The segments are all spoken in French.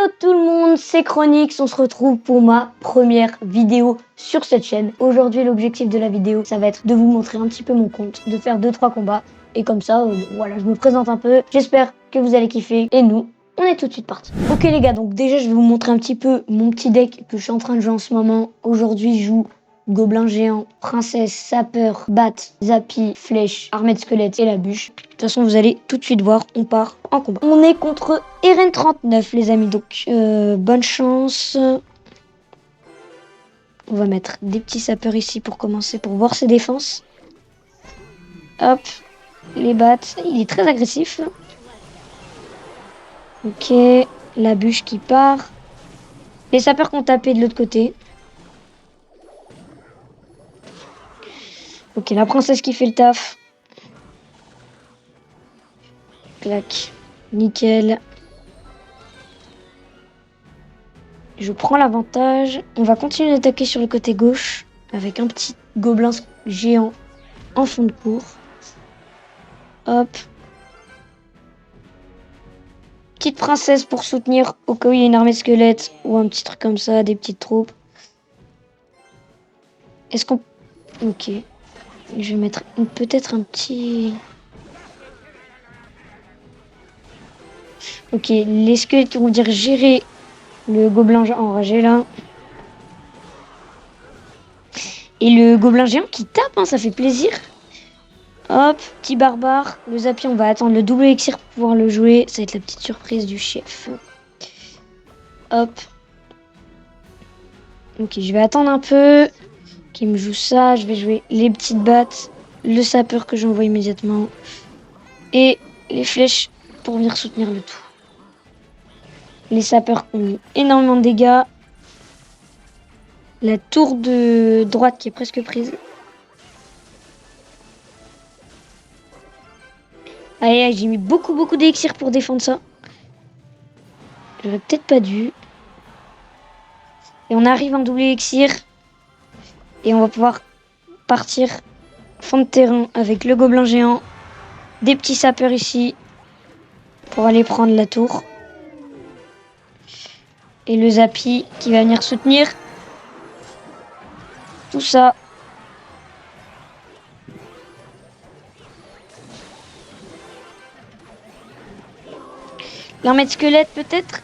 Hello tout le monde, c'est Chronix, on se retrouve pour ma première vidéo sur cette chaîne. Aujourd'hui l'objectif de la vidéo, ça va être de vous montrer un petit peu mon compte, de faire 2-3 combats. Et comme ça, voilà, je me présente un peu. J'espère que vous allez kiffer. Et nous, on est tout de suite parti. Ok les gars, donc déjà je vais vous montrer un petit peu mon petit deck que je suis en train de jouer en ce moment. Aujourd'hui je joue Gobelin géant, princesse, sapeur, bat, zappy, flèche, armée de squelette et la bûche. De toute façon, vous allez tout de suite voir, on part en combat. On est contre Eren39, les amis, donc bonne chance. On va mettre des petits sapeurs ici pour commencer, pour voir ses défenses. Hop, les bats, il est très agressif. Ok, la bûche qui part. Les sapeurs qui ont tapé de l'autre côté. Ok, la princesse qui fait le taf. Clac. Nickel. Je prends l'avantage. On va continuer d'attaquer sur le côté gauche avec un petit gobelin géant en fond de cour. Hop. Petite princesse pour soutenir au cas où il y a une armée de squelettes ou un petit truc comme ça, des petites troupes. Est-ce qu'on... Ok. Je vais mettre peut-être un petit... Ok, les squelettes vont dire gérer le gobelin enragé là. Et le gobelin géant qui tape, hein, ça fait plaisir. Hop, petit barbare. Le zappy, on va attendre le double élixir pour pouvoir le jouer. Ça va être la petite surprise du chef. Hop. Ok, je vais attendre un peu qu'il me joue ça. Je vais jouer les petites battes, le sapeur que j'envoie immédiatement et les flèches pour venir soutenir le tout. Les sapeurs ont mis énormément de dégâts. La tour de droite qui est presque prise. Aïe, aïe, j'ai mis beaucoup d'élixir pour défendre ça. J'aurais peut-être pas dû. Et on arrive en double élixir. Et on va pouvoir partir fond de terrain avec le gobelin géant. Des petits sapeurs ici pour aller prendre la tour. Et le zappy qui va venir soutenir tout ça. L'armée de squelette peut-être.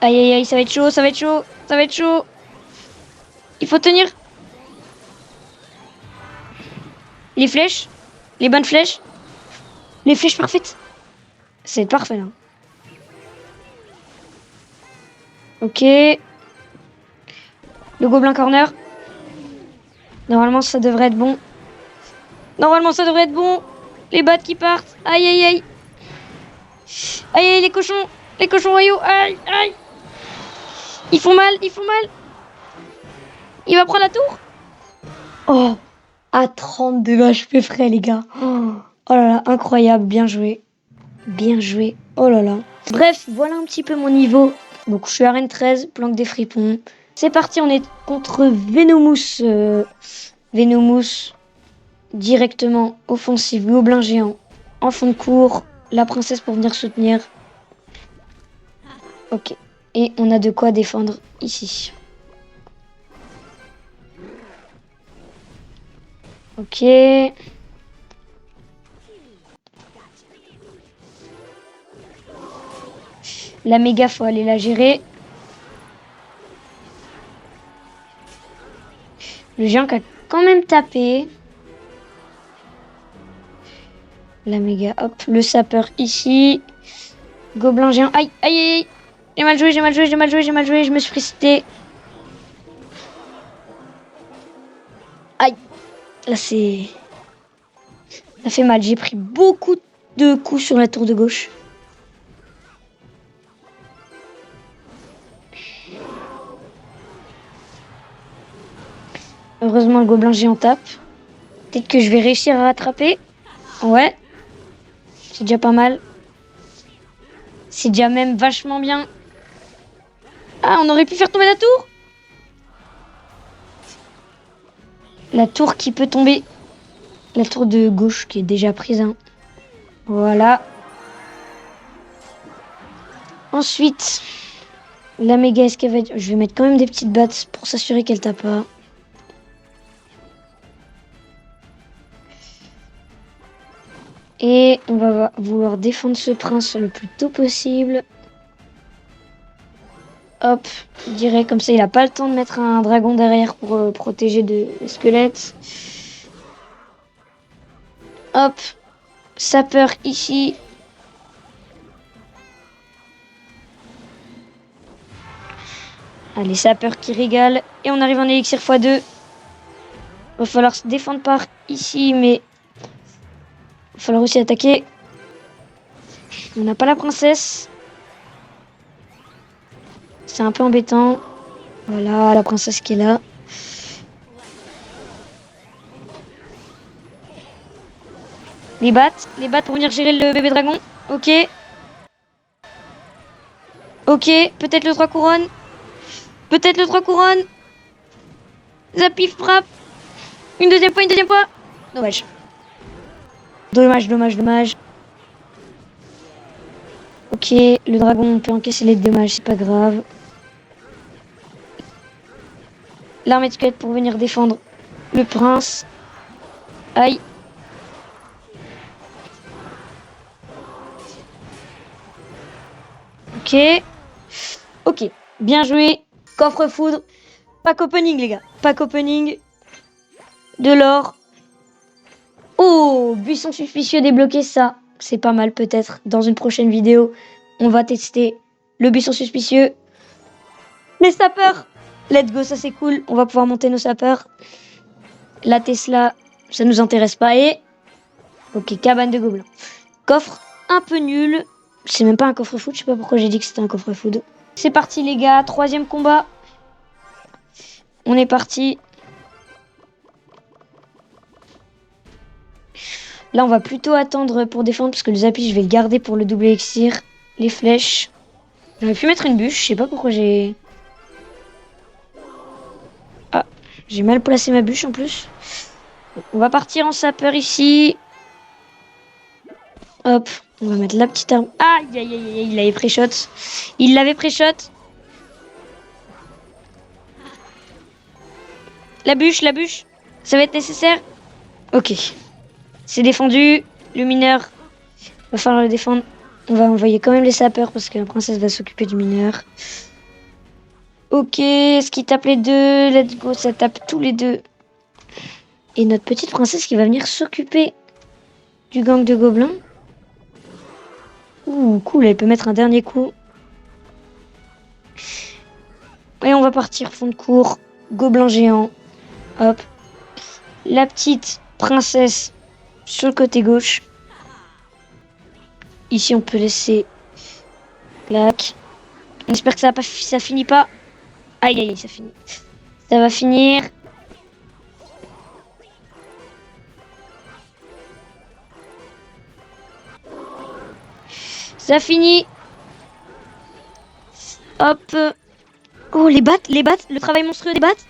Aïe aïe aïe, ça va être chaud, ça va être chaud, ça va être chaud. Il faut tenir. Les flèches, les bonnes flèches, les flèches parfaites. C'est parfait là. Ok. Le gobelin corner. Normalement ça devrait être bon. Normalement ça devrait être bon. Les battes qui partent. Aïe aïe aïe. Aïe aïe les cochons royaux. Aïe aïe. Ils font mal, ils font mal. Il va prendre la tour. Oh, à 32 HP frais les gars. Oh là là, incroyable, bien joué. Bien joué, oh là là. Bref, voilà un petit peu mon niveau. Donc je suis arène 13, planque des fripons. C'est parti, on est contre Venomous. Venomous, directement offensive, gobelin géant. En fond de cour, la princesse pour venir soutenir. Ok, et on a de quoi défendre ici. Ok. La méga, faut aller la gérer. Le géant qui a quand même tapé. La méga, hop. Le sapeur ici. Gobelin géant. Aïe, aïe, aïe. J'ai mal joué, j'ai mal joué, j'ai mal joué, j'ai mal joué. Je me suis précipité. Aïe. Là, c'est... Ça fait mal. J'ai pris beaucoup de coups sur la tour de gauche. Heureusement, le gobelin géant tape. Peut-être que je vais réussir à rattraper. Ouais. C'est déjà pas mal. C'est déjà même vachement bien. Ah, on aurait pu faire tomber la tour. La tour qui peut tomber. La tour de gauche qui est déjà prise. Hein. Voilà. Ensuite, la méga excavation. Je vais mettre quand même des petites battes pour s'assurer qu'elle tape pas. Et on va vouloir défendre ce prince le plus tôt possible. Hop, je dirais comme ça, il a pas le temps de mettre un dragon derrière pour protéger des squelettes. Hop, sapeur ici. Allez, sapeur qui régale. Et on arrive en élixir x2. Va falloir se défendre par ici, mais va falloir aussi attaquer. On n'a pas la princesse. C'est un peu embêtant. Voilà, la princesse qui est là. Les battes pour venir gérer le bébé dragon. Ok. Ok, peut-être le 3 couronnes. Peut-être le 3 couronnes. Zapif frappe. Une deuxième fois. Dommage. Dommage. Ok, le dragon, on peut encaisser les dommages, c'est pas grave. L'armée de squelettes pour venir défendre le prince. Aïe. Ok, bien joué. Coffre foudre. Pack opening, les gars. Pack opening. De l'or. Oh, buisson suspicieux débloqué, ça. C'est pas mal, peut-être. Dans une prochaine vidéo, on va tester le buisson suspicieux. Les sapeurs. Let's go, ça c'est cool. On va pouvoir monter nos sapeurs. La Tesla, ça nous intéresse pas. Et... ok, cabane de gobelins. Coffre un peu nul. C'est même pas un coffre food. Je sais pas pourquoi j'ai dit que c'était un coffre food. C'est parti, les gars. 3e combat. On est parti. Là, on va plutôt attendre pour défendre parce que le zappy, je vais le garder pour le double élixir. Les flèches. J'aurais pu mettre une bûche. Je sais pas pourquoi j'ai... ah, j'ai mal placé ma bûche en plus. On va partir en sapeur ici. Hop, on va mettre la petite arme. Aïe, il l'avait pré-shot. Il l'avait pré-shot. La bûche. Ça va être nécessaire. Ok. C'est défendu. Le mineur. Va falloir le défendre. On va envoyer quand même les sapeurs parce que la princesse va s'occuper du mineur. Ok, est-ce qu'il tape les deux? Let's go, ça tape tous les deux. Et notre petite princesse qui va venir s'occuper du gang de gobelins. Ouh, cool, elle peut mettre un dernier coup. Et on va partir fond de cour. Gobelin géant. Hop. La petite princesse sur le côté gauche. Ici, on peut laisser... clac. On espère que ça finit pas. Aïe, ça finit. Ça va finir. Ça finit. Hop. Oh, les battes. Le travail monstrueux des battes.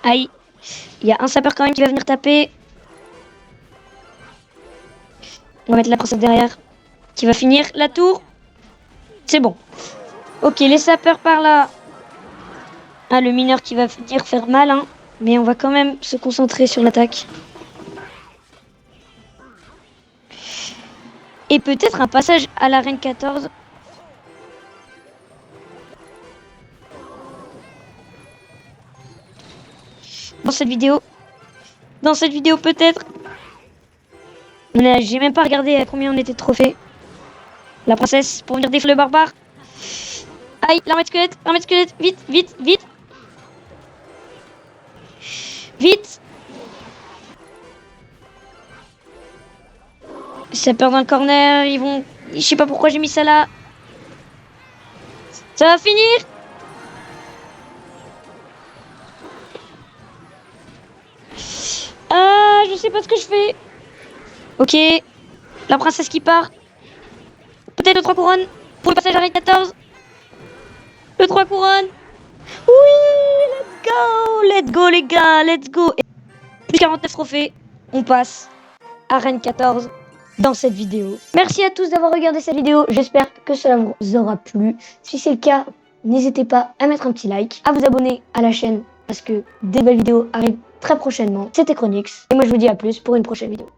Aïe. Il y a un sapeur quand même qui va venir taper. On va mettre la princesse derrière. Qui va finir la tour. C'est bon. Ok, les sapeurs par là. Ah, le mineur qui va venir faire mal, hein. Mais on va quand même se concentrer sur l'attaque. Et peut-être un passage à l'arène 14. Dans cette vidéo peut-être. J'ai même pas regardé à combien on était de trophées. La princesse pour venir défier le barbare. Aïe, l'armée de squelette, vite. Ça perd dans le corner, ils vont... je sais pas pourquoi j'ai mis ça là. Ça va finir. Ah, je sais pas ce que je fais. Ok, la princesse qui part. Peut-être le 3 couronnes pour le passage à l'arène 14. Le 3 couronnes. Oui, let's go les gars, let's go. Plus 49 trophées, on passe. Arène 14. dans cette vidéo. Merci à tous d'avoir regardé cette vidéo. J'espère que cela vous aura plu. Si c'est le cas, n'hésitez pas à mettre un petit like, à vous abonner à la chaîne parce que des belles vidéos arrivent très prochainement. C'était Chronix et moi je vous dis à plus pour une prochaine vidéo.